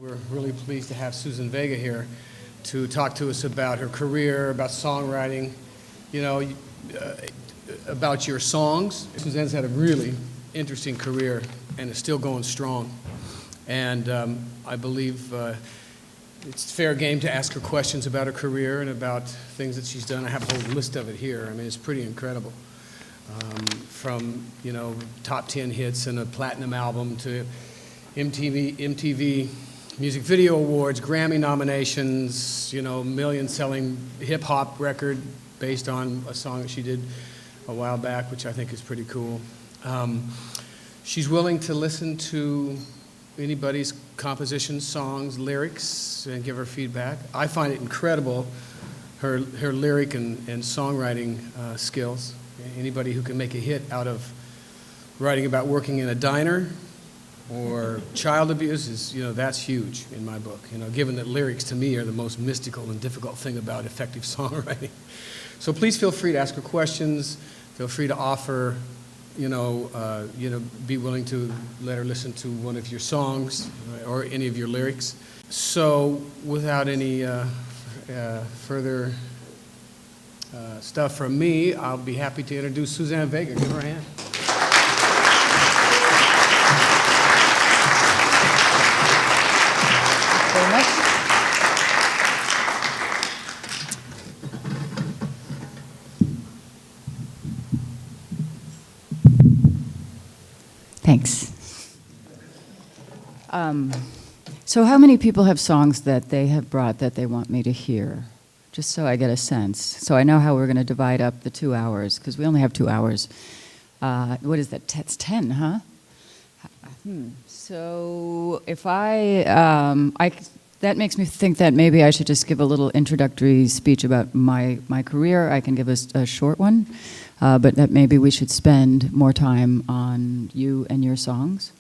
We're really pleased to have Suzanne Vega here to talk to us about her career, about songwriting, about your songs. Suzanne's had a really interesting career and is still going strong. And I believe it's fair game to ask her questions about her career and about things that she's done. I have a whole list of it here. I mean, it's pretty incredible. From, top 10 hits and a platinum album to MTV Music Video Awards, Grammy nominations, million-selling hip-hop record based on a song that she did a while back, which I think is pretty cool. She's willing to listen to anybody's compositions, songs, lyrics, and give her feedback. I find it incredible, her lyric and songwriting skills. Anybody who can make a hit out of writing about working in a diner or child abuse is, that's huge in my book, given that lyrics to me are the most mystical and difficult thing about effective songwriting. So please feel free to ask her questions. Feel free to offer, be willing to let her listen to one of your songs or any of your lyrics. So without any further stuff from me, I'll be happy to introduce Suzanne Vega. Give her a hand. Very much. Thanks. So how many people have songs that they have brought that they want me to hear? Just so I get a sense. So I know how we're going to divide up the 2 hours, because we only have 2 hours. What is that? That's 10, huh? So if that makes me think that maybe I should just give a little introductory speech about my career. I can give a short one, but that maybe we should spend more time on you and your songs.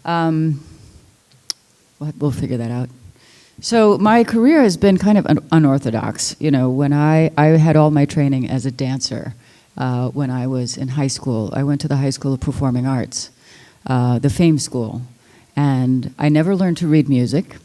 We'll figure that out. So my career has been kind of unorthodox. When I had all my training as a dancer when I was in high school. I went to the High School of Performing Arts, the Fame School, and I never learned to read music.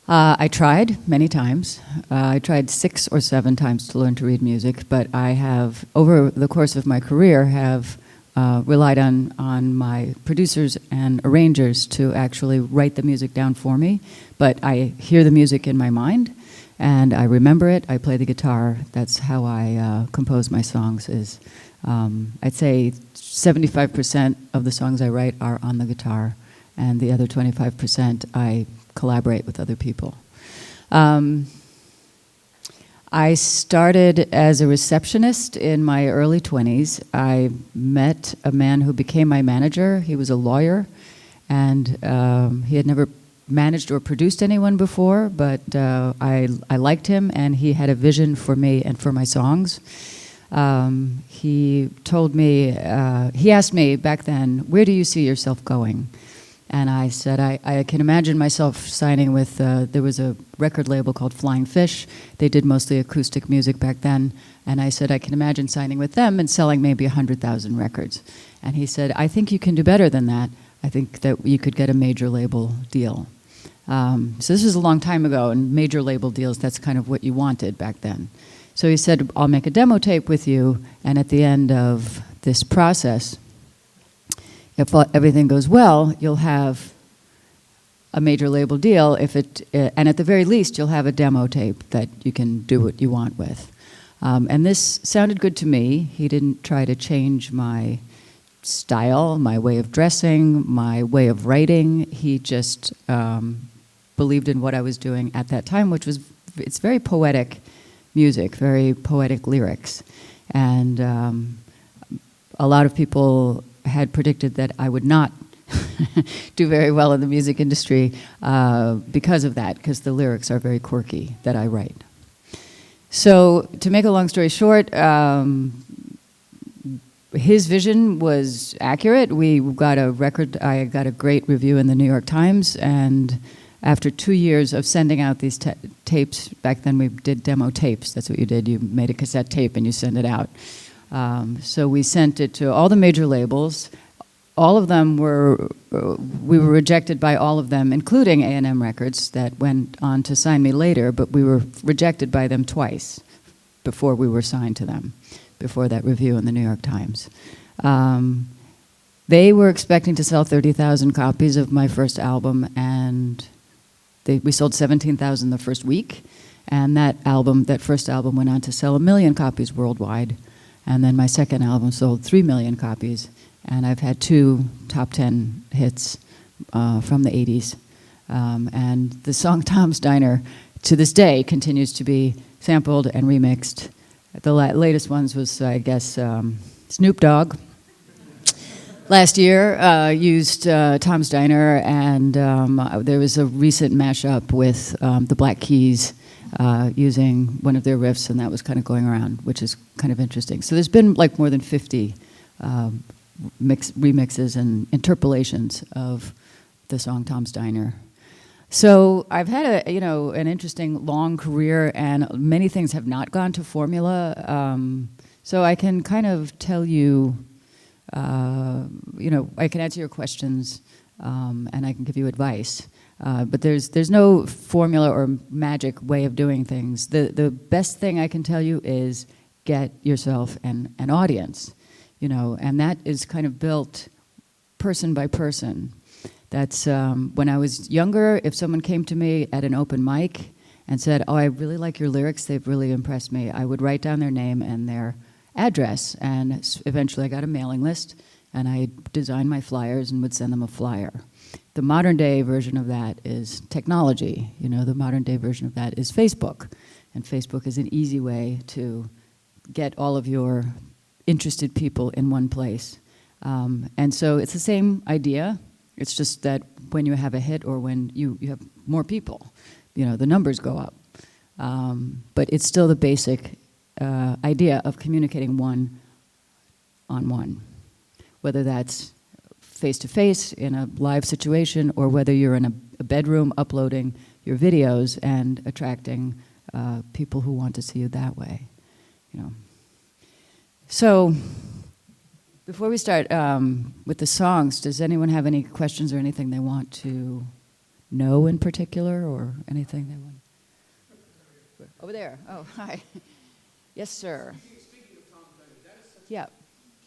I tried many times. I tried 6 or 7 times to learn to read music, but I have, over the course of my career, have relied on my producers and arrangers to actually write the music down for me. But I hear the music in my mind, and I remember it. I play the guitar. That's how I compose my songs. I'd say 75% of the songs I write are on the guitar, and the other 25% I collaborate with other people. I started as a receptionist in my early 20s. I met a man who became my manager. He was a lawyer, and he had never managed or produced anyone before, but I liked him, and he had a vision for me and for my songs. He told me, he asked me back then, where do you see yourself going? And I said, I can imagine myself signing with, there was a record label called Flying Fish. They did mostly acoustic music back then. And I said, I can imagine signing with them and selling maybe 100,000 records. And he said, I think you can do better than that. I think that you could get a major label deal. So this was a long time ago, and major label deals, that's kind of what you wanted back then. So he said, I'll make a demo tape with you, and at the end of this process, if everything goes well, you'll have a major label deal. And at the very least, you'll have a demo tape that you can do what you want with. And this sounded good to me. He didn't try to change my style, my way of dressing, my way of writing. He just believed in what I was doing at that time, which was, it's very poetic music, very poetic lyrics. And a lot of people had predicted that I would not do very well in the music industry because of that, because the lyrics are very quirky that I write. So to make a long story short, his vision was accurate. We got a record, I got a great review in the New York Times, and after 2 years of sending out these tapes, back then we did demo tapes, that's what you did, you made a cassette tape and you send it out. So we sent it to all the major labels. all of them were, we were rejected by all of them, including A&M Records that went on to sign me later, but we were rejected by them twice before we were signed to them, before that review in the New York Times. They were expecting to sell 30,000 copies of my first album, and we sold 17,000 the first week, and that first album went on to sell 1 million copies worldwide, and then my second album sold 3 million copies. And I've had 2 top 10 hits from the 80s. And the song Tom's Diner, to this day, continues to be sampled and remixed. The latest ones was, I guess, Snoop Dogg. Last year, used Tom's Diner, and there was a recent mashup with the Black Keys using one of their riffs, and that was kind of going around, which is kind of interesting. So there's been like more than 50 remixes and interpolations of the song Tom's Diner. So I've had an interesting long career, and many things have not gone to formula. So I can kind of tell you, I can answer your questions, and I can give you advice. But there's no formula or magic way of doing things. The best thing I can tell you is get yourself an audience. And that is kind of built person by person. That's when I was younger, if someone came to me at an open mic and said, "Oh, I really like your lyrics, they've really impressed me," I would write down their name and their address, and eventually I got a mailing list, and I designed my flyers and would send them a flyer. The modern day version of that is technology. The modern day version of that is Facebook, and Facebook is an easy way to get all of your interested people in one place. And so it's the same idea. It's just that when you have a hit or when you have more people, the numbers go up. But it's still the basic idea of communicating one-on-one, whether that's face-to-face in a live situation or whether you're in a bedroom uploading your videos and attracting people who want to see you that way. So, before we start with the songs, does anyone have any questions or anything they want to know in particular, or anything they want? Over there. Oh, hi. Yes, sir. Speaking of Tom's Diner, that is such Yeah. a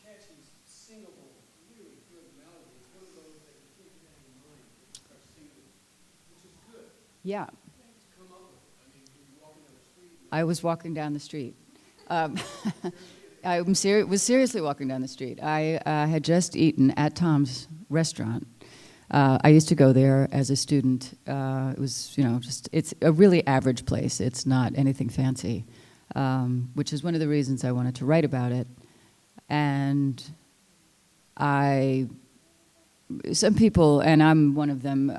catchy, singable, really good melody. It's one of those that you can't get out of your mind when you start singing, which is good. Yeah. To come up with it. I mean, you're walking down the street. I was walking down the street. I was seriously walking down the street. I had just eaten at Tom's restaurant. I used to go there as a student. It was, it's a really average place. It's not anything fancy, which is one of the reasons I wanted to write about it. And some people, and I'm one of them,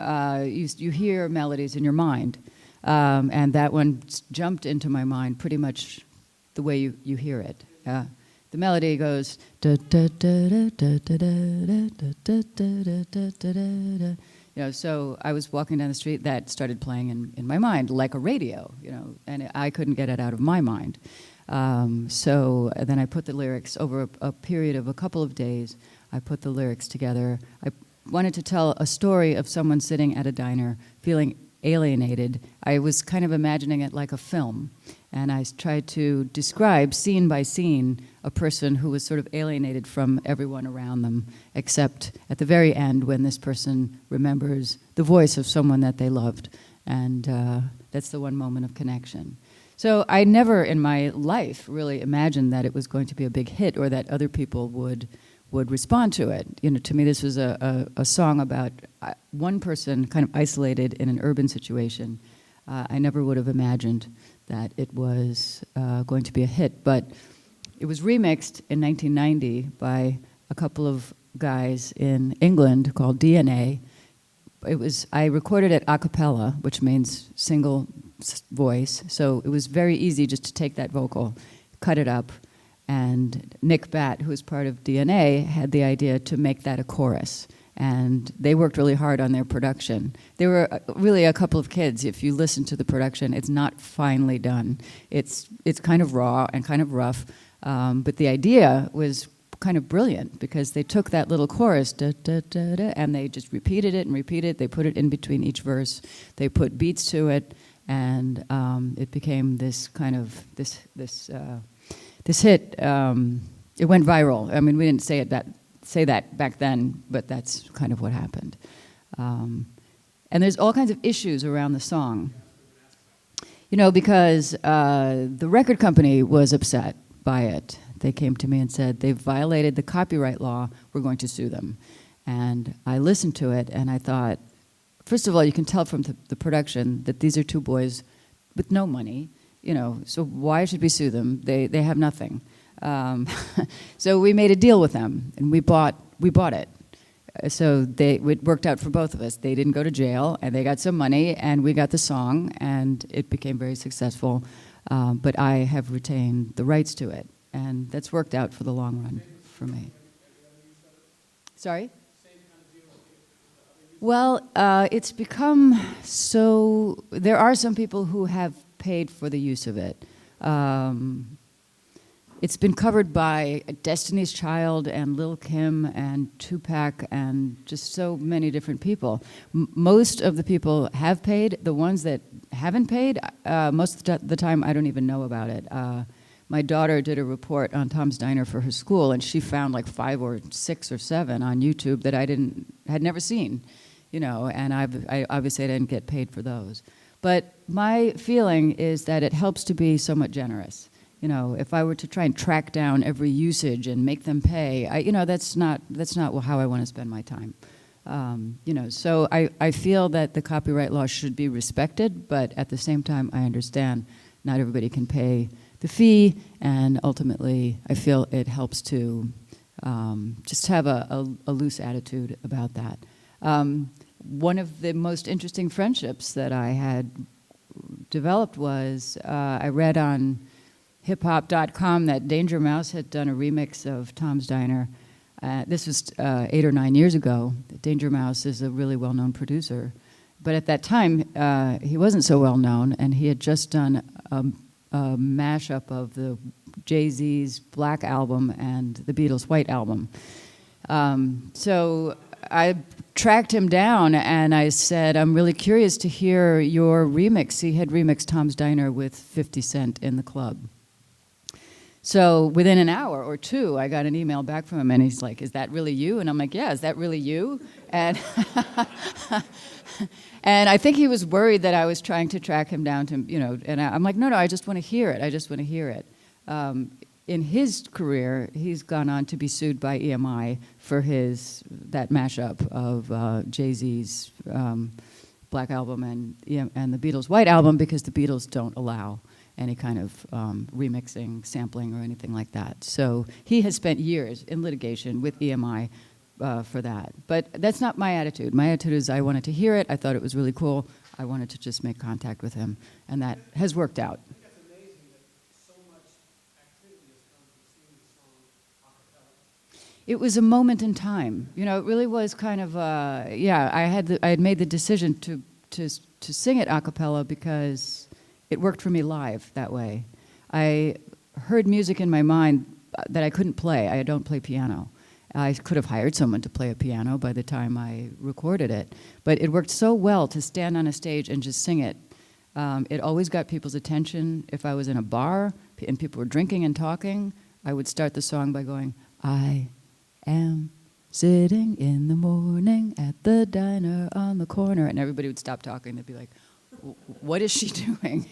you hear melodies in your mind. And that one jumped into my mind pretty much the way you hear it. The melody goes da da da da da da da da da da da da. So I was walking down the street, that started playing in my mind like a radio, and I couldn't get it out of my mind. So then I put the lyrics over a period of a couple of days. I put the lyrics together. I wanted to tell a story of someone sitting at a diner feeling alienated. I was kind of imagining it like a film. And I tried to describe, scene by scene, a person who was sort of alienated from everyone around them, except at the very end when this person remembers the voice of someone that they loved. And that's the one moment of connection. So I never in my life really imagined that it was going to be a big hit or that other people would respond to it. To me this was a song about one person kind of isolated in an urban situation. I never would have imagined that it was going to be a hit. But it was remixed in 1990 by a couple of guys in England called DNA. I recorded it Acapella, which means single voice. So it was very easy just to take that vocal, cut it up, and Nick Batt, who was part of DNA, had the idea to make that a chorus. And they worked really hard on their production. There were really a couple of kids. If you listen to the production, it's not finely done. It's kind of raw and kind of rough, but the idea was kind of brilliant because they took that little chorus, da, da, da, da, and they just repeated it and repeated it. They put it in between each verse. They put beats to it, and it became this kind of this hit. It went viral. I mean, we didn't say that back then, but that's kind of what happened. And there's all kinds of issues around the song. You know, because the record company was upset by it. They came to me and said, they've violated the copyright law, we're going to sue them. And I listened to it and I thought, first of all, you can tell from the production that these are two boys with no money, you know, so why should we sue them? They have nothing. So we made a deal with them and we bought it. So it worked out for both of us. They didn't go to jail, and they got some money, and we got the song, and it became very successful. But I have retained the rights to it, and that's worked out for the long run for me. Sorry? Well, it's become so... There are some people who have paid for the use of it. It's been covered by Destiny's Child and Lil' Kim and Tupac and just so many different people. Most of the people have paid. The ones that haven't paid, most of the time I don't even know about it. My daughter did a report on Tom's Diner for her school, and she found like 5 or 6 or 7 on YouTube that I had never seen, you know, and I obviously didn't get paid for those. But my feeling is that it helps to be somewhat generous. You know, if I were to try and track down every usage and make them pay, that's not how I want to spend my time. You know, so I feel that the copyright law should be respected, but at the same time, I understand not everybody can pay the fee, and ultimately, I feel it helps to just have a loose attitude about that. One of the most interesting friendships that I had developed was I read on hiphop.com that Danger Mouse had done a remix of Tom's Diner. This was 8 or 9 years ago. Danger Mouse is a really well-known producer. But at that time, he wasn't so well-known, and he had just done a mashup of the Jay-Z's Black album and the Beatles' White album. So I tracked him down, and I said, I'm really curious to hear your remix. He had remixed Tom's Diner with 50 Cent in the club. So within an hour or two, I got an email back from him, and he's like, is that really you? And I'm like, yeah, is that really you? And and I think he was worried that I was trying to track him down to, you know, and I'm like, no, I just want to hear it. I just want to hear it. In his career, he's gone on to be sued by EMI for that mashup of Jay-Z's Black album and the Beatles' White album, because the Beatles don't allow any kind of remixing, sampling, or anything like that. So he has spent years in litigation with EMI for that. But that's not my attitude. My attitude is I wanted to hear it. I thought it was really cool. I wanted to just make contact with him, and that has worked out. I think that's amazing that so much activity has come from singing the song acapella. It was a moment in time. You know, it really was kind of, I had made the decision to sing it a cappella because it worked for me live that way. I heard music in my mind that I couldn't play. I don't play piano. I could have hired someone to play a piano by the time I recorded it. But it worked so well to stand on a stage and just sing it. It always got people's attention. If I was in a bar and people were drinking and talking, I would start the song by going, I am sitting in the morning at the diner on the corner. And everybody would stop talking. They'd be like, what is she doing?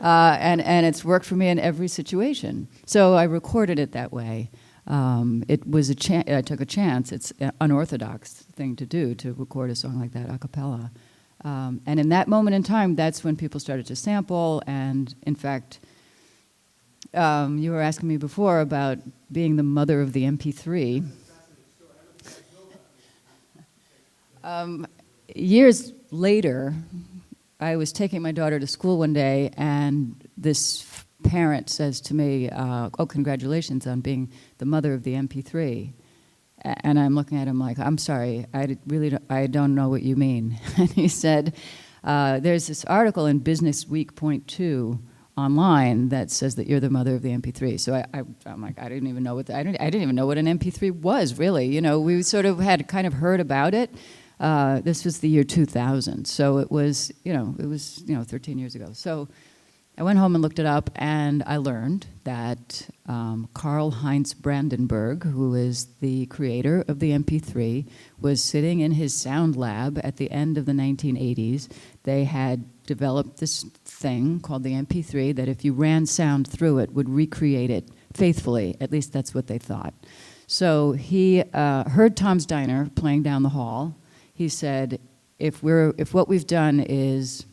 And it's worked for me in every situation. So I recorded it that way. It was I took a chance. It's an unorthodox thing to do, to record a song like that a cappella. And in that moment in time, that's when people started to sample. And in fact, you were asking me before about being the mother of the MP3. Years later, I was taking my daughter to school one day, and this parent says to me, oh, congratulations on being the mother of the MP3. And I'm looking at him like, I'm sorry, I don't know what you mean. And he said, there's this article in Business Week .2 online that says that you're the mother of the MP3. So I'm like, I didn't even know what I didn't even know what an MP3 was, really. You know, we sort of had kind of heard about it. This was the year 2000, so it was 13 years ago. So I went home and looked it up, and I learned that Karl-Heinz Brandenburg, who is the creator of the MP3, was sitting in his sound lab at the end of the 1980s. They had developed this thing called the MP3 that if you ran sound through it would recreate it faithfully. At least that's what they thought. So he heard Tom's Diner playing down the hall. He said, if what we've done is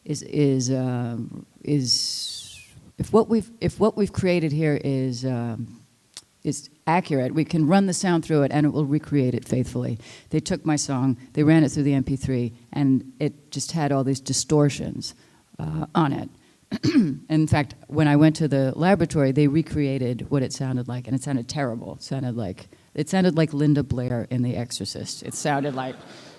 if what we've created here is accurate, we can run the sound through it and it will recreate it faithfully. They took my song, they ran it through the MP3, and it just had all these distortions on it. In fact, when I went to the laboratory, they recreated what it sounded like, and it sounded terrible. It sounded like Linda Blair in The Exorcist. It sounded like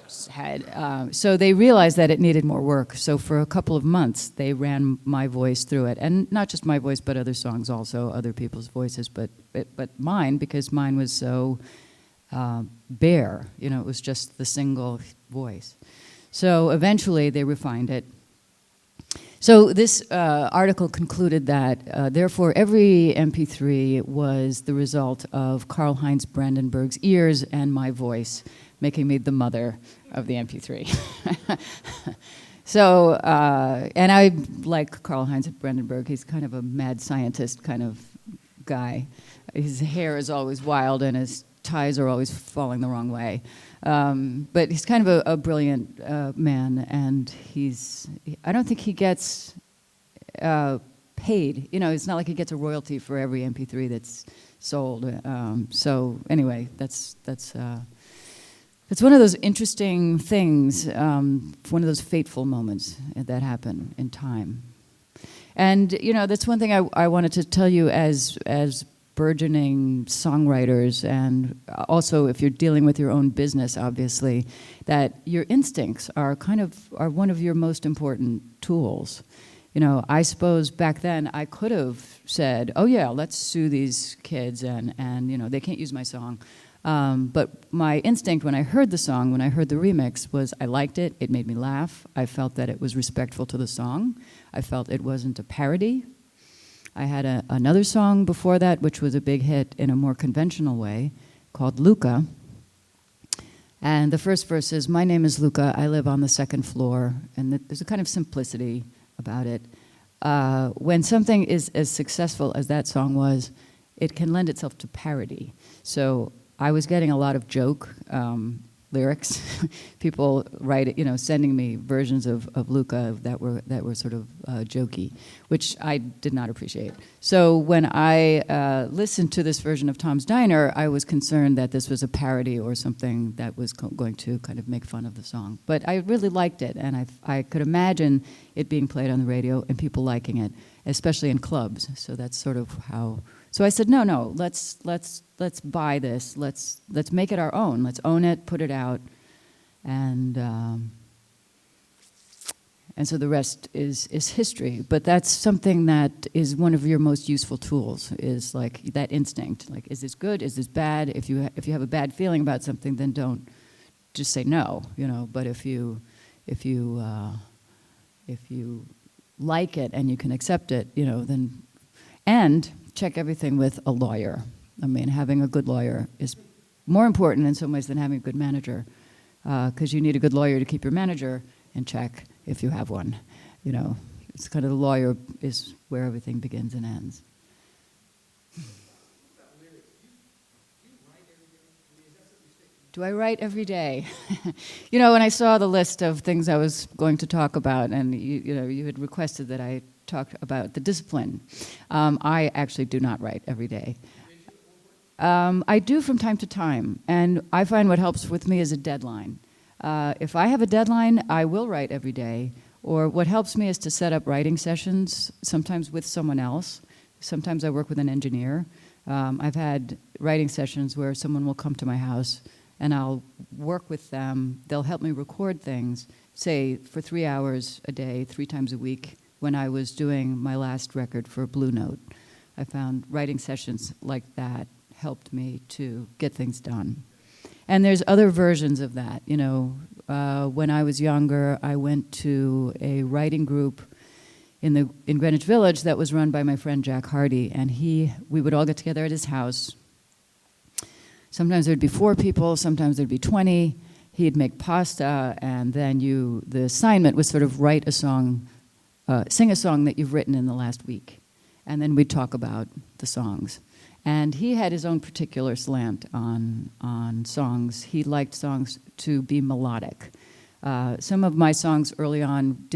so they realized that it needed more work. So for a couple of months, they ran my voice through it, and not just my voice, but other songs also, other people's voices, but mine, because mine was so bare. You know, it was just the single voice. So eventually, they refined it. So this article concluded that, therefore, every MP3 was the result of Karl-Heinz Brandenburg's ears and my voice, making me the mother of the MP3. So, and I like Karl-Heinz Brandenburg. He's kind of a mad scientist kind of guy. His hair is always wild and his ties are always falling the wrong way. But he's kind of a brilliant man, and I don't think he gets paid. You know, it's not like he gets a royalty for every MP3 that's sold. So anyway, that's one of those interesting things, one of those fateful moments that happen in time. And, you know, that's one thing I wanted to tell you as burgeoning songwriters, and also if you're dealing with your own business, obviously, that your instincts are one of your most important tools. You know, I suppose back then I could have said, oh yeah, let's sue these kids and you know, they can't use my song. But my instinct when I heard the song, when I heard the remix, was I liked it, it made me laugh, I felt that it was respectful to the song, I felt it wasn't a parody. I had another song before that, which was a big hit in a more conventional way, called Luca. And the first verse is, my name is Luca, I live on the second floor. And there's a kind of simplicity about it. When something is as successful as that song was, it can lend itself to parody. So I was getting a lot of joke lyrics. People sending me versions of Luca that were sort of jokey, which I did not appreciate. So when I listened to this version of Tom's Diner, I was concerned that this was a parody or something that was going to kind of make fun of the song. But I really liked it, and I could imagine it being played on the radio and people liking it, especially in clubs. So that's sort of how. So I said, no, let's buy this. Let's make it our own. Let's own it, put it out, and so the rest is history. But that's something that is one of your most useful tools. Is like that instinct. Like, is this good? Is this bad? If you have a bad feeling about something, then don't just say no. You know. But if you like it and you can accept it, you know, then and check everything with a lawyer. I mean, having a good lawyer is more important in some ways than having a good manager, because you need a good lawyer to keep your manager in check if you have one. You know, it's kind of the lawyer is where everything begins and ends. Do I write every day? You know, when I saw the list of things I was going to talk about, and you had requested that I talk about the discipline, I actually do not write every day. I do from time to time, and I find what helps with me is a deadline. If I have a deadline, I will write every day, or what helps me is to set up writing sessions, sometimes with someone else. Sometimes I work with an engineer. I've had writing sessions where someone will come to my house and I'll work with them. They'll help me record things, say for 3 hours a day, 3 times a week, when I was doing my last record for Blue Note. I found writing sessions like that helped me to get things done. And there's other versions of that. You know, when I was younger, I went to a writing group in Greenwich Village that was run by my friend Jack Hardy, and we would all get together at his house. Sometimes there'd be 4 people, sometimes there'd be 20. He'd make pasta, and then the assignment was sort of write a song, sing a song that you've written in the last week. And then we'd talk about the songs. And he had his own particular slant on songs. He liked songs to be melodic. Some of my songs early on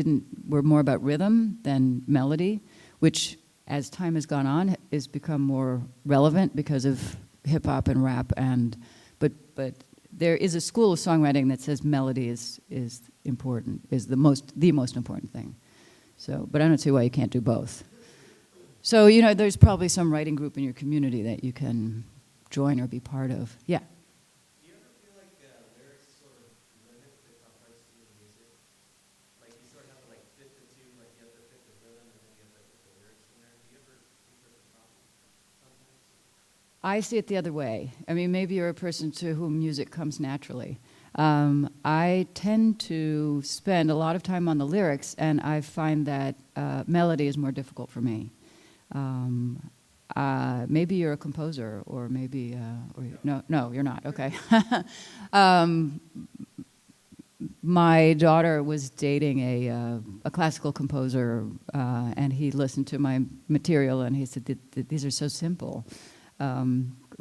were more about rhythm than melody, which, as time has gone on, has become more relevant because of hip hop and rap. But there is a school of songwriting that says melody is important, is the most important thing. So, but I don't see why you can't do both. So, you know, there's probably some writing group in your community that you can join or be part of. Yeah. Do you ever feel like lyrics sort of limit the complexity of music? Like you sort of have to like fit the two, like you have to fit the rhythm and then you have to fit the lyrics in there. Do you ever think that's a problem sometimes? I see it the other way. I mean, maybe you're a person to whom music comes naturally. I tend to spend a lot of time on the lyrics, and I find that melody is more difficult for me. Maybe you're a composer, or maybe, no, you're not. Okay. My daughter was dating a classical composer, and he listened to my material, and he said, "These are so simple."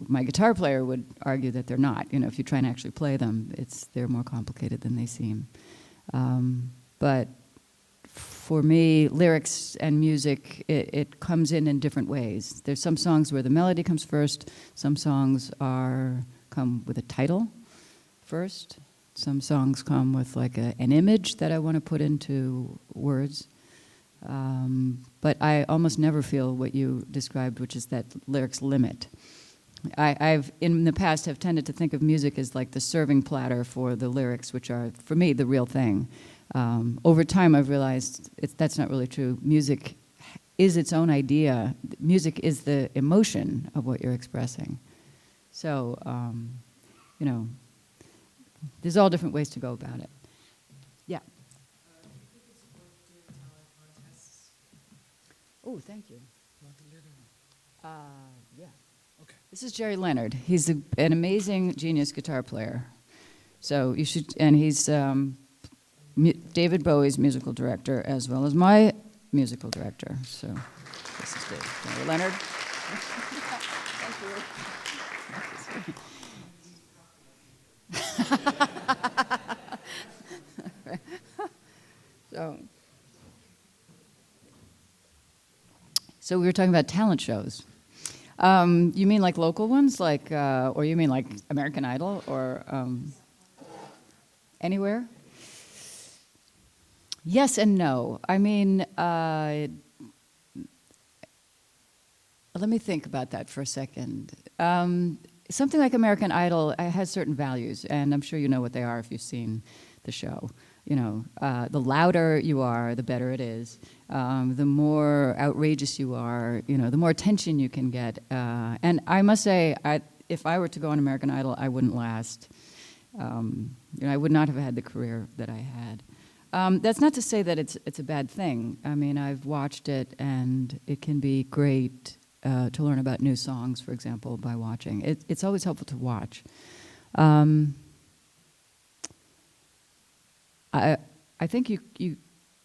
My guitar player would argue that they're not. You know, if you try and actually play them, they're more complicated than they seem. But for me, lyrics and music, it comes in different ways. There's some songs where the melody comes first. Some songs come with a title first. Some songs come with like an image that I want to put into words. But I almost never feel what you described, which is that lyrics limit. I've in the past have tended to think of music as like the serving platter for the lyrics, which are, for me, the real thing. Over time, I've realized that's not really true. Music is its own idea. Music is the emotion of what you're expressing. So, you know, there's all different ways to go about it. Yeah. Do you think it's worth doing talent contests? Oh, thank you. Yeah. Okay. This is Jerry Leonard. He's an amazing genius guitar player. So you should, and he's David Bowie's musical director as well as my musical director. So this is Jerry Leonard. Thank you. So we were talking about talent shows. You mean like local ones, like, or you mean like American Idol, or anywhere? Yes and no. I mean, let me think about that for a second. Something like American Idol has certain values, and I'm sure you know what they are if you've seen the show. You know, the louder you are, the better it is. The more outrageous you are, you know, the more attention you can get. And I must say, if I were to go on American Idol, I wouldn't last. You know, I would not have had the career that I had. That's not to say that it's a bad thing. I mean, I've watched it, and it can be great to learn about new songs, for example, by watching. It's always helpful to watch. I think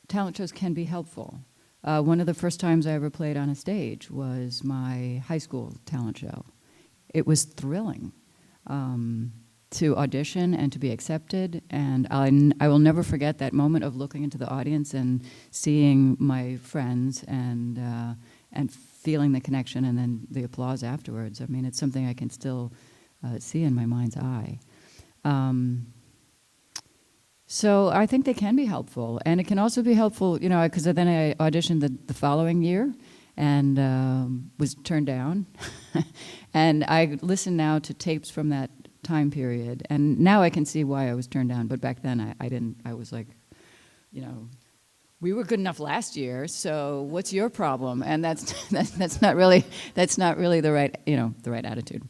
talent shows can be helpful. One of the first times I ever played on a stage was my high school talent show. It was thrilling to audition and to be accepted, and I will never forget that moment of looking into the audience and seeing my friends and feeling the connection and then the applause afterwards. I mean, it's something I can still see in my mind's eye. So I think they can be helpful, and it can also be helpful, you know, because then I auditioned the following year and was turned down. And I listen now to tapes from that time period, and now I can see why I was turned down. But back then I didn't. I was like, you know, we were good enough last year, so what's your problem? And that's not really the right, the right attitude.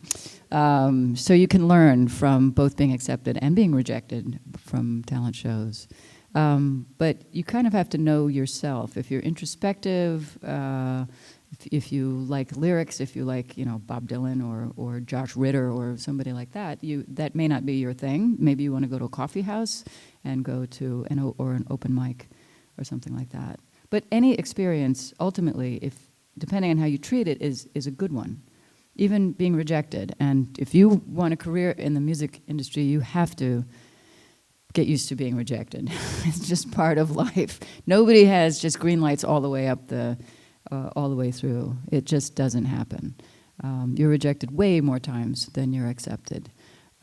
So you can learn from both being accepted and being rejected from talent shows. But you kind of have to know yourself. If you're introspective, if you like lyrics, if you like, Bob Dylan or Josh Ritter or somebody like that, that may not be your thing. Maybe you want to go to a coffee house and go to an open mic or something like that. But any experience, ultimately, depending on how you treat it, is a good one. Even being rejected. And if you want a career in the music industry, you have to get used to being rejected. It's just part of life. Nobody has just green lights all the way up all the way through. It just doesn't happen. You're rejected way more times than you're accepted.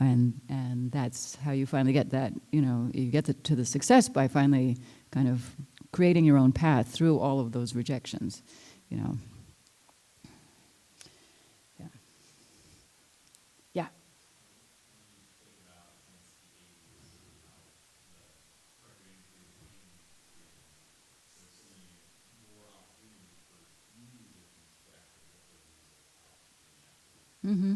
And that's how you finally get that, you get to the success by finally kind of creating your own path through all of those rejections, Yeah. Yeah. Mm-hmm.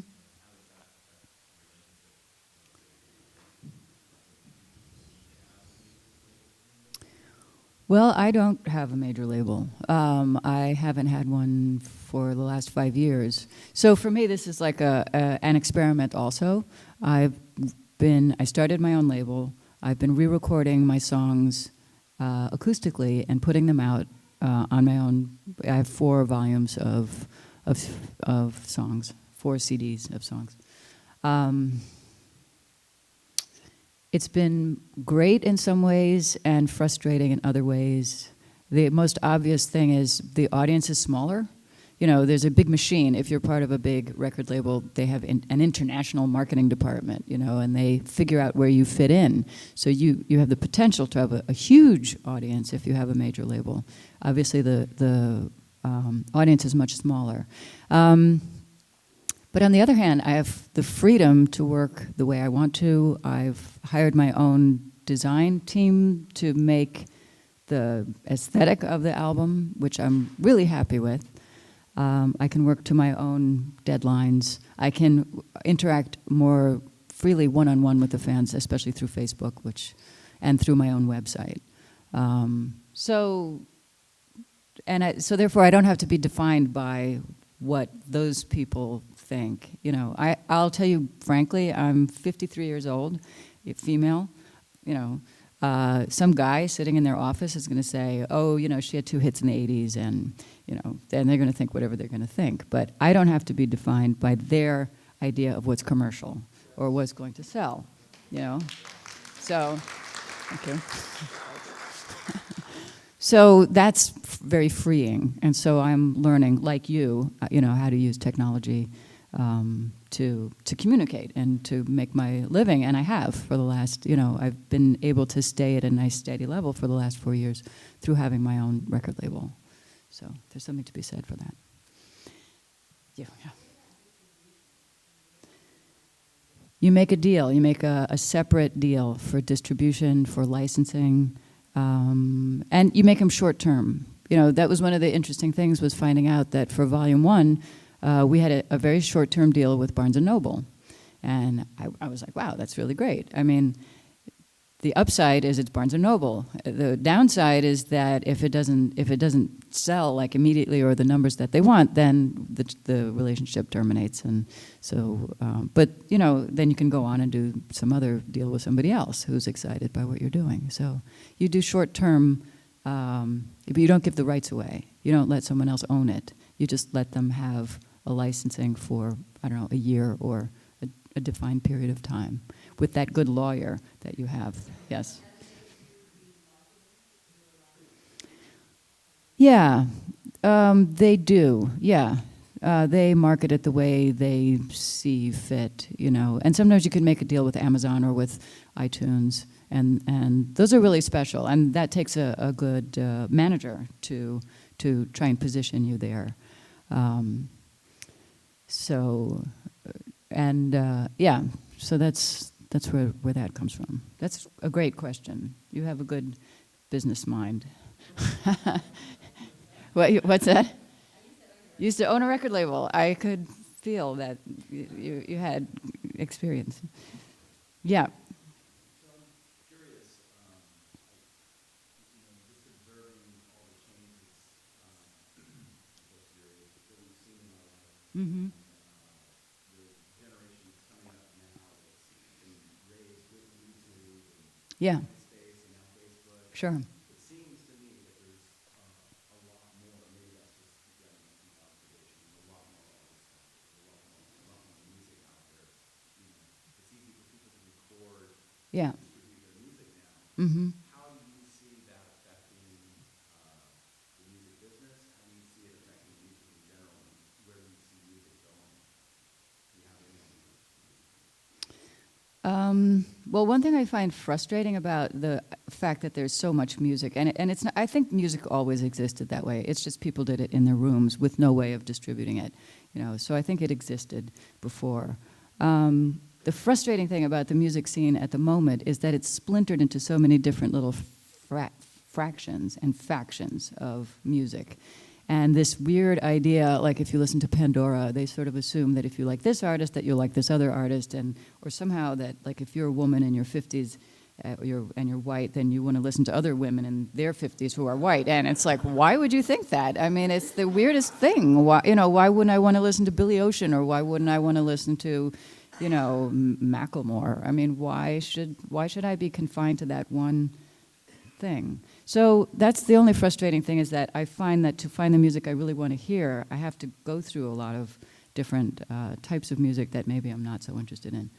Well, I don't have a major label. I haven't had one for the last 5 years. So for me, this is like an experiment also. I started my own label. I've been re-recording my songs acoustically and putting them out on my own. I have 4 volumes of songs, 4 CDs of songs. It's been great in some ways and frustrating in other ways. The most obvious thing is the audience is smaller. There's a big machine. If you're part of a big record label, they have an international marketing department, and they figure out where you fit in. So you have the potential to have a huge audience if you have a major label. Obviously, the audience is much smaller. But on the other hand, I have the freedom to work the way I want to. I've hired my own design team to make the aesthetic of the album, which I'm really happy with. I can work to my own deadlines. I can interact more freely one-on-one with the fans, especially through Facebook, and through my own website. So therefore, I don't have to be defined by what those people think. I'll tell you frankly, I'm 53 years old, female. Some guy sitting in their office is going to say, oh, she had 2 hits in the 80s, and then they're going to think whatever they're going to think. But I don't have to be defined by their idea of what's commercial or what's going to sell. So, thank you. So that's very freeing, and so I'm learning, like you, how to use technology to communicate and to make my living, and I have for the last, I've been able to stay at a nice steady level for the last 4 years through having my own record label. So there's something to be said for that. Yeah. You make a deal. You make a separate deal for distribution, for licensing. And you make them short term. That was one of the interesting things, was finding out that for Volume 1, we had a very short term deal with Barnes & Noble. And I was like, wow, that's really great. I mean, the upside is it's Barnes & Noble. The downside is that if it doesn't sell like immediately or the numbers that they want, then the relationship terminates. And so, but then you can go on and do some other deal with somebody else who's excited by what you're doing. So you do short term, but you don't give the rights away. You don't let someone else own it. You just let them have a licensing for, a year or a defined period of time with that good lawyer that you have. Yes. Yeah, they do. Yeah, they market it the way they see fit, And sometimes you can make a deal with Amazon or with iTunes, and those are really special. And that takes a good manager to try and position you there. So that's where that comes from. That's a great question. You have a good business mind. What's that? Used to own a record label. I could feel that you had experience. Yeah. So I'm curious, just observing all the changes, that we've seen in our life, Mm-hmm. the generations coming up now that's been raised with YouTube and Yeah. MySpace and now Facebook. Sure. It seems to me that there's a lot more, maybe that's just again my observation, a lot more artists out there, a lot more music out there. It's easy for people to record Yeah. and distribute their music now. Mm-hmm. How do you see that affecting the music business? How do you see it affecting music in general? And where do you see music going? Do you have any idea? Well, one thing I find frustrating about the fact that there's so much music, and it's not, I think music always existed that way. It's just people did it in their rooms with no way of distributing it, So I think it existed before. The frustrating thing about the music scene at the moment is that it's splintered into so many different little fractions and factions of music. And this weird idea, like if you listen to Pandora, they sort of assume that if you like this artist, that you'll like this other artist, or somehow that, like, if you're a woman in your 50s and you're white, then you want to listen to other women in their 50s who are white. And it's like, why would you think that? I mean, it's the weirdest thing. Why wouldn't I want to listen to Billy Ocean, or why wouldn't I want to listen to, Macklemore? I mean, why should I be confined to that one thing? So that's the only frustrating thing, is that I find that to find the music I really want to hear, I have to go through a lot of different types of music that maybe I'm not so interested in.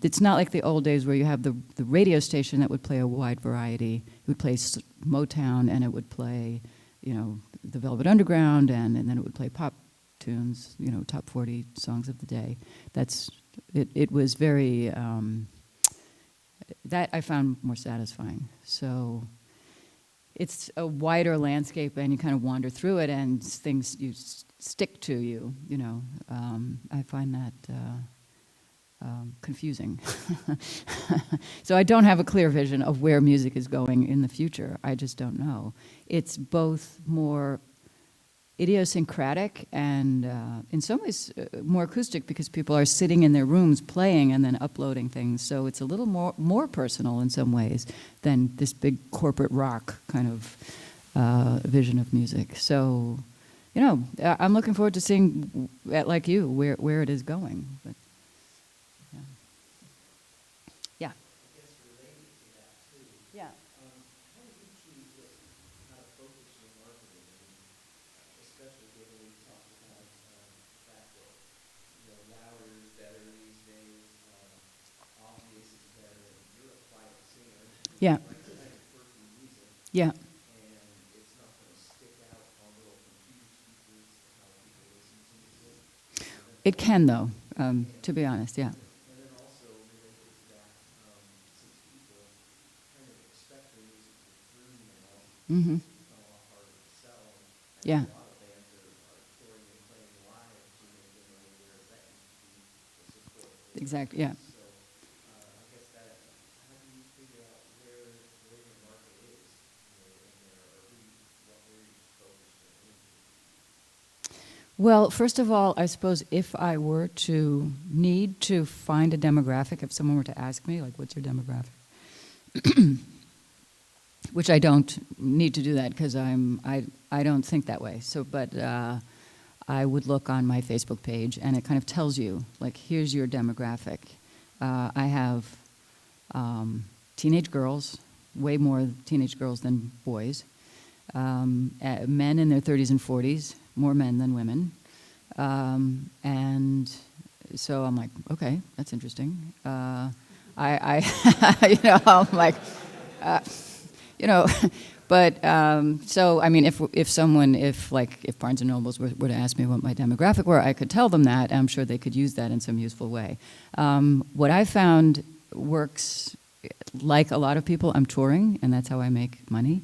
It's not like the old days where you have the radio station that would play a wide variety. It would play Motown, and it would play, the Velvet Underground, and then it would play pop tunes, top 40 songs of the day. It was very, that I found more satisfying. So it's a wider landscape, and you kind of wander through it, and things stick to you. I find that confusing. So I don't have a clear vision of where music is going in the future. I just don't know. It's both more idiosyncratic and in some ways more acoustic, because people are sitting in their rooms playing and then uploading things. So it's a little more personal in some ways than this big corporate rock kind of vision of music. So, I'm looking forward to seeing, like you, where it is going. But, yeah. I guess related to that too, Yeah. how do you choose how to focus your marketing? Especially given we talked about the fact that louder is better these days, obvious is better. You're a quiet singer. Yeah. Like tonight, working music, Yeah. and it's not going to stick out on little computer speakers how people listen to music. It can, though, to be honest, yeah. And then also related to that, since people kind of expect their music to be free now, Mm-hmm. it's become a lot harder to sell. And Yeah. a lot of bands are touring and playing live to make their money, whereas that used to be the support. Exactly, yeah. So I guess that, how do you figure out where your market is, in there, or where you focus your energy? Well, first of all, I suppose if I were to need to find a demographic, if someone were to ask me, like, what's your demographic? Which I don't need to do that, because I don't think that way. So, but I would look on my Facebook page, and it kind of tells you, like, here's your demographic. I have teenage girls, way more teenage girls than boys. Men in their 30s and 40s, more men than women. And so I'm like, okay, that's interesting. I'm like, but so I mean, if Barnes and Nobles were to ask me what my demographic were, I could tell them that. I'm sure they could use that in some useful way. What I found works, like a lot of people, I'm touring, and that's how I make money.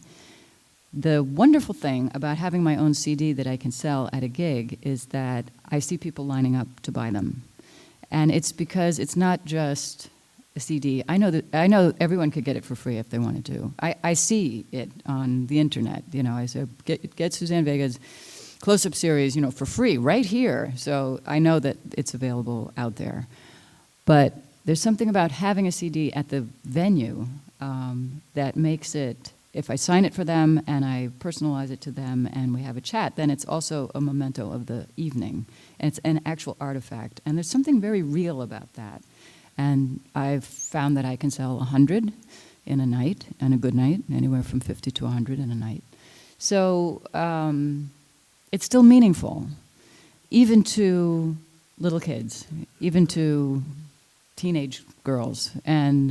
The wonderful thing about having my own CD that I can sell at a gig is that I see people lining up to buy them. And it's because it's not just a CD. I know everyone could get it for free if they wanted to. I see it on the internet. You know, I say get Suzanne Vega's close-up series, you know, for free right here. So I know that it's available out there. But there's something about having a CD at the venue that makes it, if I sign it for them and I personalize it to them and we have a chat, then it's also a memento of the evening. And it's an actual artifact. And there's something very real about that. And I've found that I can sell 100 in a night, and a good night, anywhere from 50 to 100 in a night. So it's still meaningful, even to little kids, even to teenage girls. And,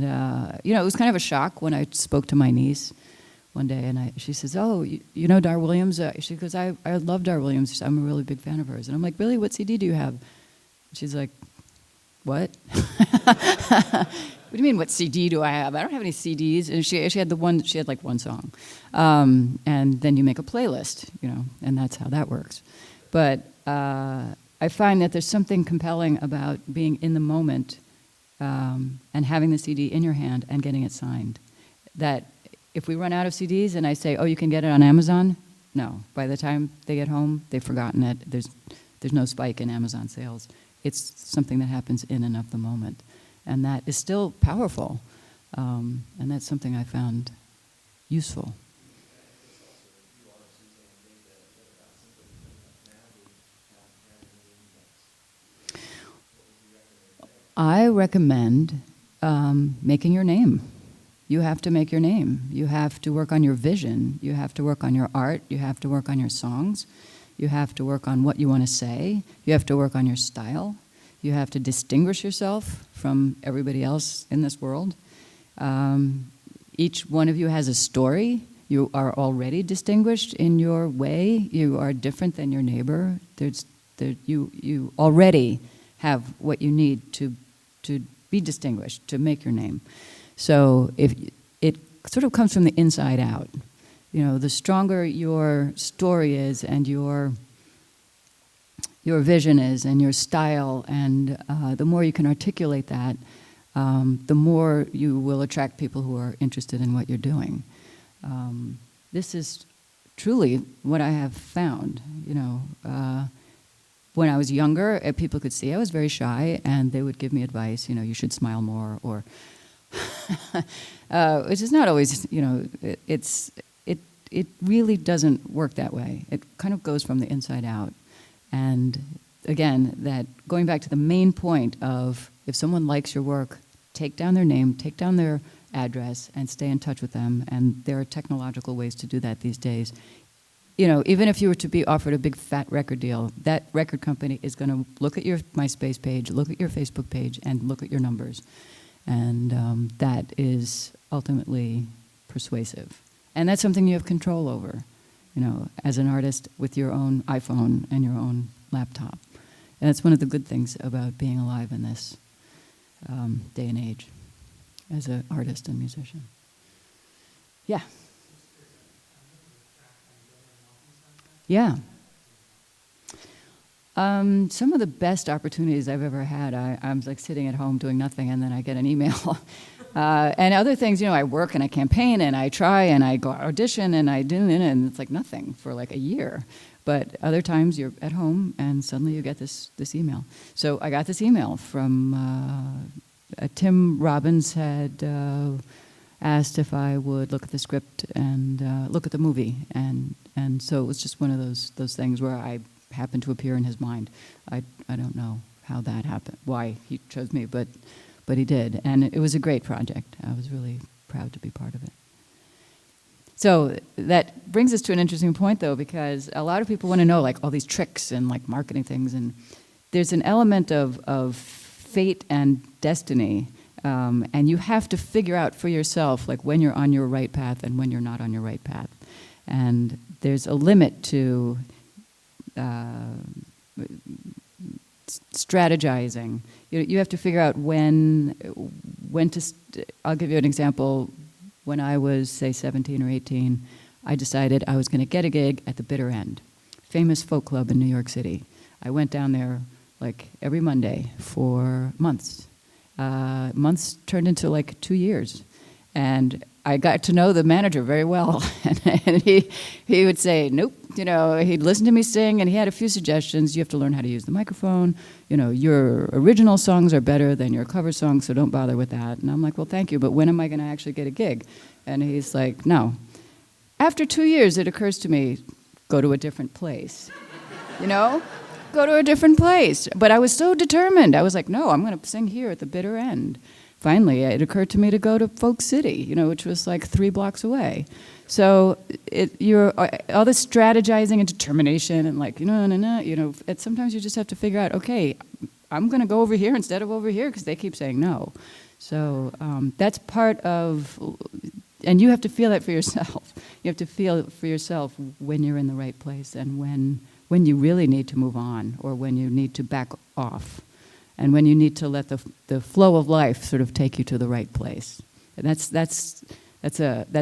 you know, it was kind of a shock when I spoke to my niece one day, and she says, oh, you know Dar Williams? She goes, I love Dar Williams. I'm a really big fan of hers. And I'm like, really? What CD do you have? She's like, what? What do you mean, what CD do I have? I don't have any CDs. And she had like one song. And then you make a playlist, you know, and that's how that works. But I find that there's something compelling about being in the moment and having the CD in your hand and getting it signed. That if we run out of CDs and I say, oh, you can get it on Amazon, no. By the time they get home, they've forgotten it. There's no spike in Amazon sales. It's something that happens in and of the moment. And that is still powerful. And that's something I found useful. I recommend making your name. You have to make your name. You have to work on your vision. You have to work on your art. You have to work on your songs. You have to work on what you want to say. You have to work on your style. You have to distinguish yourself from everybody else in this world. Each one of you has a story. You are already distinguished in your way. You are different than your neighbor. You already have what you need to be distinguished, to make your name. So if it sort of comes from the inside out. You know, the stronger your story is and your vision is and your style, and the more you can articulate that, the more you will attract people who are interested in what you're doing. This is truly what I have found. You know, when I was younger, people could see I was very shy, and they would give me advice. You know, you should smile more, or which is not always. You know, it really doesn't work that way. It kind of goes from the inside out. And again, that going back to the main point of if someone likes your work, take down their name, take down their address, and stay in touch with them. And there are technological ways to do that these days. You know, even if you were to be offered a big fat record deal, that record company is going to look at your MySpace page, look at your Facebook page, and look at your numbers. And that is ultimately persuasive. And that's something you have control over, you know, as an artist with your own iPhone and your own laptop. And that's one of the good things about being alive in this day and age as an artist and musician. Yeah. Yeah. Some of the best opportunities I've ever had, I'm like sitting at home doing nothing, and then I get an email. And other things, you know, I work and I campaign and I try and I go audition and I do, and it's like nothing for like a year. But other times you're at home and suddenly you get this email. So I got this email from Tim Robbins had asked if I would look at the script and look at the movie, and so it was just one of those things where I happened to appear in his mind. I don't know how that happened, why he chose me, but he did, and it was a great project. I was really proud to be part of it. So that brings us to an interesting point, though, because a lot of people want to know, like, all these tricks and, like, marketing things, and there's an element of fate and destiny, and you have to figure out for yourself, like, when you're on your right path and when you're not on your right path. And there's a limit to strategizing. You have to figure out when to. I'll give you an example. When I was, say, 17 or 18, I decided I was going to get a gig at the Bitter End, famous folk club in New York City. I went down there like every Monday for months. months turned into like 2 years. And I got to know the manager very well. And he would say, nope, he'd listen to me sing, and he had a few suggestions. You have to learn how to use the microphone. Your original songs are better than your cover songs, so don't bother with that. And I'm like, well, thank you, but when am I going to actually get a gig? And he's like, no. After 2 years, it occurs to me, go to a different place. Go to a different place. But I was so determined. I was like, no, I'm going to sing here at the bitter end. Finally, it occurred to me to go to Folk City, which was like 3 blocks away. So you're all this strategizing and determination and sometimes you just have to figure out, okay, I'm going to go over here instead of over here because they keep saying no. So that's part of, and you have to feel that for yourself. You have to feel for yourself when you're in the right place and when you really need to move on or when you need to back off. And when you need to let the flow of life sort of take you to the right place. And that's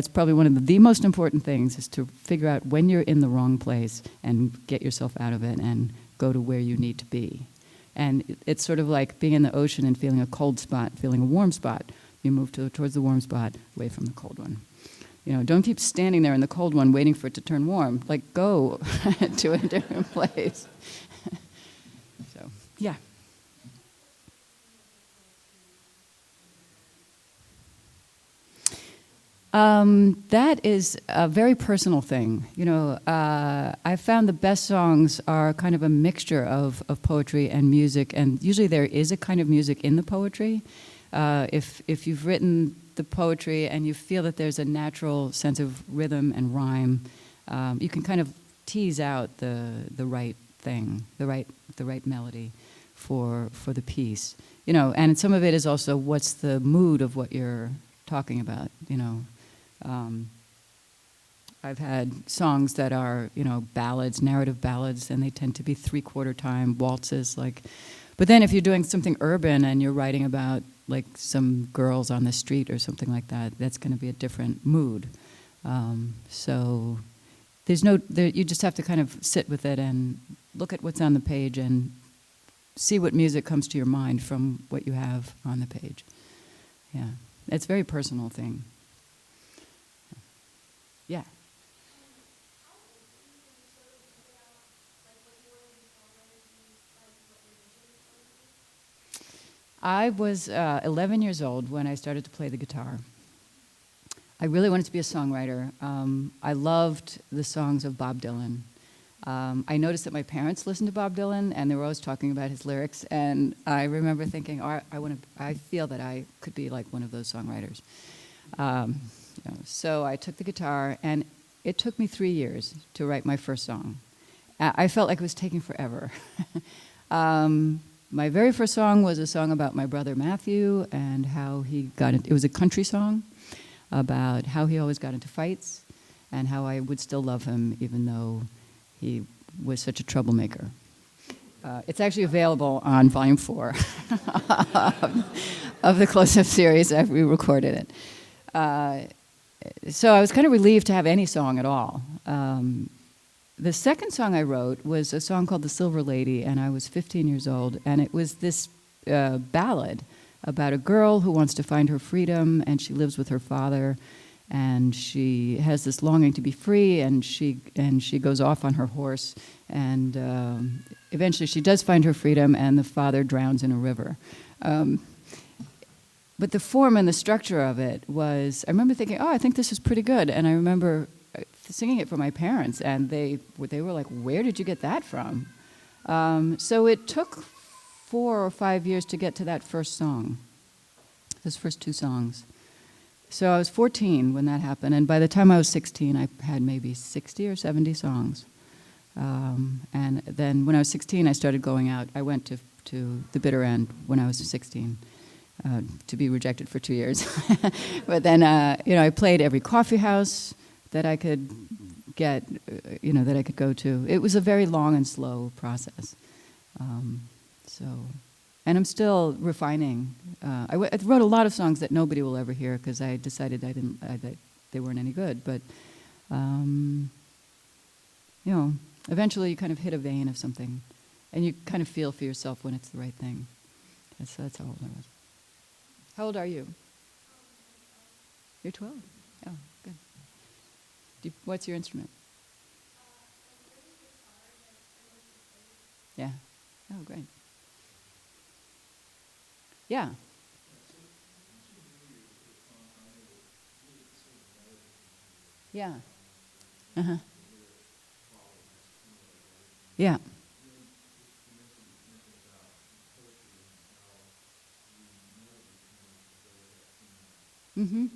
probably one of the most important things, is to figure out when you're in the wrong place and get yourself out of it and go to where you need to be. And it's sort of like being in the ocean and feeling a cold spot, feeling a warm spot. You move towards the warm spot, away from the cold one. Don't keep standing there in the cold one waiting for it to turn warm. Like, go to a different place. So, yeah. That is a very personal thing. I found the best songs are kind of a mixture of poetry and music, and usually there is a kind of music in the poetry. If you've written the poetry and you feel that there's a natural sense of rhythm and rhyme, you can kind of tease out the right thing, the right melody for the piece. And some of it is also what's the mood of what you're talking about. I've had songs that are, ballads, narrative ballads, and they tend to be 3/4 time waltzes. But then if you're doing something urban and you're writing about like some girls on the street or something like that, that's going to be a different mood. So you just have to kind of sit with it and look at what's on the page and see what music comes to your mind from what you have on the page. Yeah, it's a very personal thing. Yeah. I was 11 years old when I started to play the guitar. I really wanted to be a songwriter. I loved the songs of Bob Dylan. I noticed that my parents listened to Bob Dylan, and they were always talking about his lyrics. And I remember thinking, I feel that I could be like one of those songwriters. So I took the guitar, and it took me 3 years to write my first song. I felt like it was taking forever. My very first song was a song about my brother Matthew and how he got it. It was a country song about how he always got into fights and how I would still love him even though he was such a troublemaker. It's actually available on Volume 4 of the Close-Up series. We recorded it. So I was kind of relieved to have any song at all. The second song I wrote was a song called The Silver Lady, and I was 15 years old, and it was this ballad about a girl who wants to find her freedom, and she lives with her father, and she has this longing to be free, and she goes off on her horse, and eventually she does find her freedom, and the father drowns in a river. But the form and the structure of it was, I remember thinking, I think this is pretty good, and I remember singing it for my parents, and they were like, where did you get that from? So it took 4 or 5 years to get to that first song, those first 2 songs. So I was 14 when that happened, and by the time I was 16, I had maybe 60 or 70 songs. And then when I was 16, I started going out. I went to the bitter end when I was 16. To be rejected for 2 years. But then, I played every coffee house that I could get, that I could go to. It was a very long and slow process. And I'm still refining. I wrote a lot of songs that nobody will ever hear because I decided that they weren't any good. But, eventually you kind of hit a vein of something, and you kind of feel for yourself when it's the right thing. That's all it was. How old are you? You're 12? Oh, good. What's your instrument? Yeah. Oh, great. Yeah. Yeah. Uh-huh. Yeah. Mm-hmm.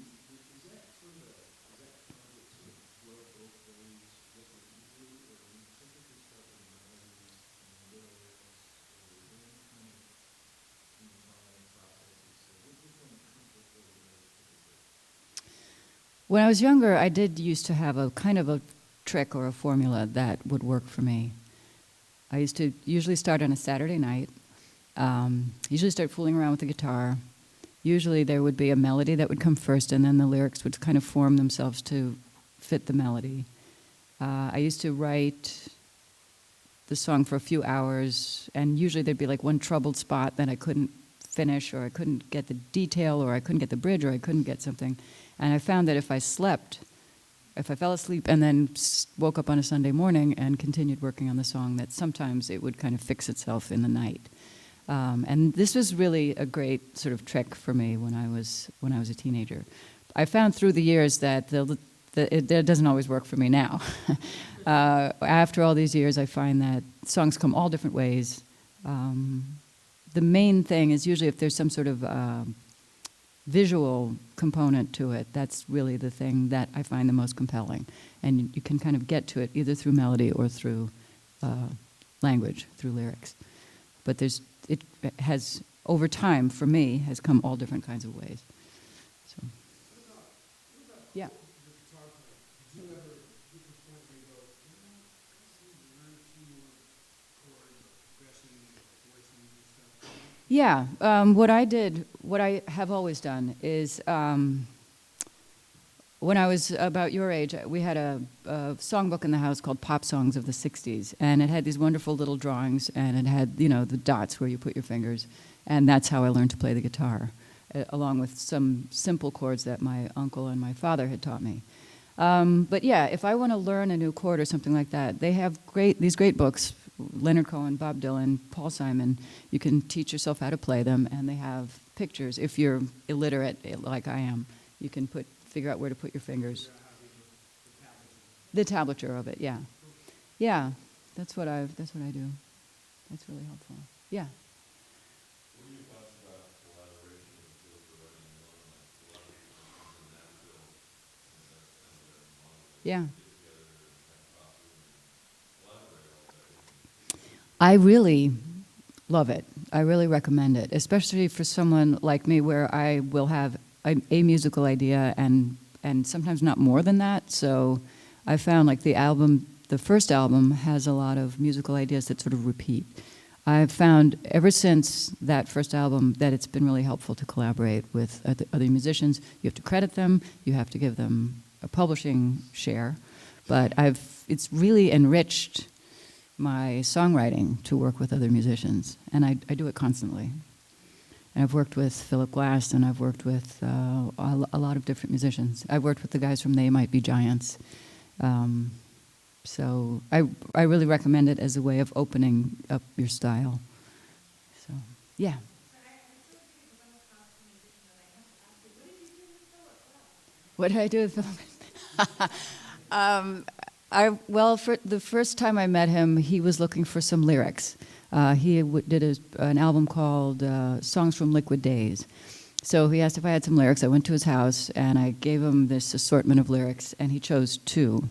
When I was younger, I did used to have a kind of a trick or a formula that would work for me. I used to usually start on a Saturday night, usually start fooling around with the guitar. Usually there would be a melody that would come first, and then the lyrics would kind of form themselves to fit the melody. I used to write the song for a few hours, and usually there'd be like one troubled spot that I couldn't finish, or I couldn't get the detail, or I couldn't get the bridge, or I couldn't get something. And I found that if I fell asleep and then woke up on a Sunday morning and continued working on the song, that sometimes it would kind of fix itself in the night. And this was really a great sort of trick for me when I was a teenager. I found through the years that it doesn't always work for me now. After all these years, I find that songs come all different ways. The main thing is usually if there's some sort of visual component to it, that's really the thing that I find the most compelling. And you can kind of get to it either through melody or through language, through lyrics. But it has, over time, for me, has come all different kinds of ways. So, yeah. Yeah, what I have always done is, when I was about your age, we had a songbook in the house called Pop Songs of the 60s, and it had these wonderful little drawings, and it had, the dots where you put your fingers, and that's how I learned to play the guitar, along with some simple chords that my uncle and my father had taught me. But yeah, if I want to learn a new chord or something like that, they have these great books, Leonard Cohen, Bob Dylan, Paul Simon. You can teach yourself how to play them, and they have pictures. If you're illiterate, like I am, you can figure out where to put your fingers. The tablature of it, yeah. Yeah, that's what I do. That's really helpful. Yeah. What are your thoughts about collaboration in the field for writing alone? Like, a lot of people use in that field, since that's kind of their model. Yeah. Get together and have coffee and collaborate all day. I really love it. I really recommend it, especially for someone like me where I will have a musical idea and sometimes not more than that. So I found like the first album has a lot of musical ideas that sort of repeat. I've found ever since that first album that it's been really helpful to collaborate with other musicians. You have to credit them, you have to give them a publishing share, but it's really enriched my songwriting to work with other musicians, and I do it constantly. And I've worked with Philip Glass, and I've worked with a lot of different musicians. I've worked with the guys from They Might Be Giants. So I really recommend it as a way of opening up your style. So, yeah. What did I do with Philip? Well, for the first time I met him, he was looking for some lyrics. He did an album called Songs from Liquid Days. So he asked if I had some lyrics. I went to his house, and I gave him this assortment of lyrics, and he chose 2.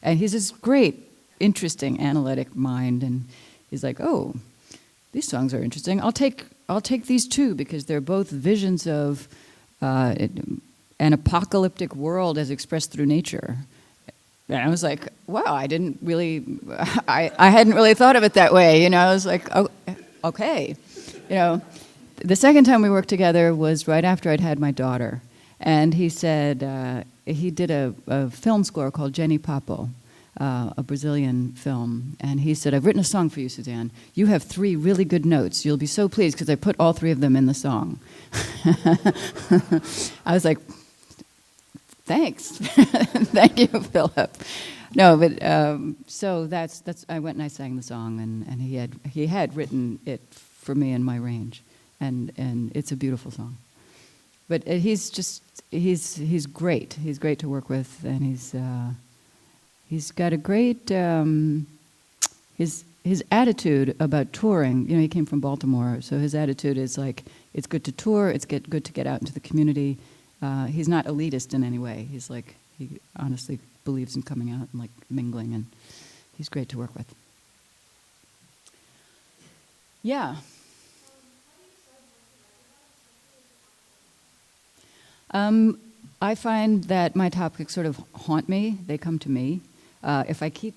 And he's this great, interesting, analytic mind, and he's like, oh, these songs are interesting. I'll take these 2 because they're both visions of an apocalyptic world as expressed through nature. And I was like, wow, I hadn't really thought of it that way, I was like, oh, okay. The second time we worked together was right after I'd had my daughter. And he said, he did a film score called Jenny Papo. a Brazilian film, and he said, "I've written a song for you, Suzanne. You have 3 really good notes. You'll be so pleased because I put all 3 of them in the song." I was like, "Thanks, thank you, Philip." No, but so that's. I went and I sang the song, and he had written it for me in my range, and it's a beautiful song. But he's great. He's great to work with, and he's got a great his attitude about touring. You know, he came from Baltimore, so his attitude is like, it's good to tour, it's good to get out into the community. He's not elitist in any way. He's like, he honestly believes in coming out and like mingling, and he's great to work with. Yeah. I find that my topics sort of haunt me. They come to me. If I keep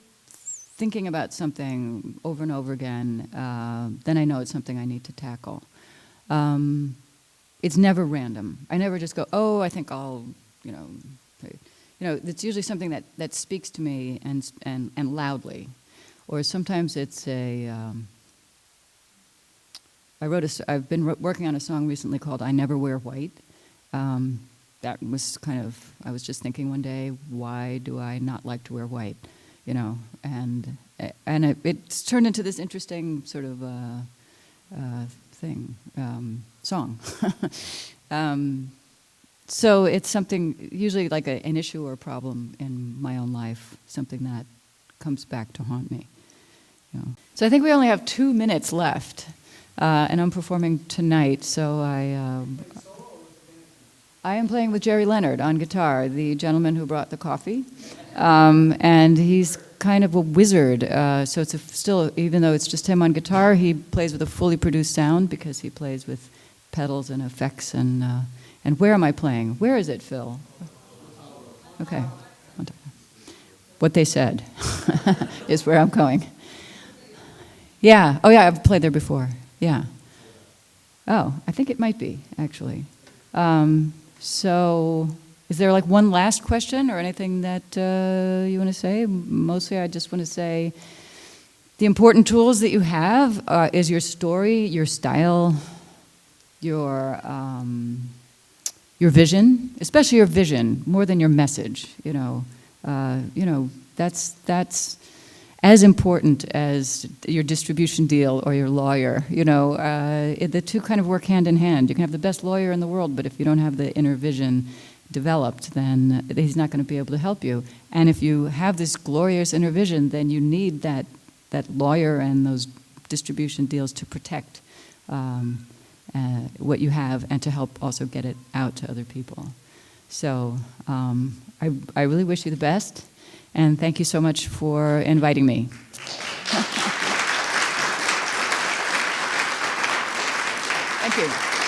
thinking about something over and over again, then I know it's something I need to tackle. It's never random. I never just go, oh, I think I'll, it's usually something that speaks to me and loudly. Or sometimes it's I've been working on a song recently called "I Never Wear White." That was I was just thinking one day, why do I not like to wear white? And it's turned into this interesting sort of song. So it's something, usually like an issue or a problem in my own life, something that comes back to haunt me. So I think we only have 2 minutes left, and I'm performing tonight, so I am playing with Jerry Leonard on guitar, the gentleman who brought the coffee. And he's kind of a wizard, so it's still, even though it's just him on guitar, he plays with a fully produced sound because he plays with pedals and effects. And where am I playing? Where is it, Phil? Okay. What they said is where I'm going. Yeah. Oh, yeah, I've played there before. Yeah. Oh, I think it might be, actually. So, is there like one last question or anything that you want to say? Mostly I just want to say the important tools that you have is your story, your style, your vision, especially your vision, more than your message. That's as important as your distribution deal or your lawyer. The two kind of work hand in hand. You can have the best lawyer in the world, but if you don't have the inner vision developed, then he's not going to be able to help you. And if you have this glorious inner vision, then you need that lawyer and those distribution deals to protect what you have and to help also get it out to other people. So I really wish you the best. And thank you so much for inviting me. Thank you.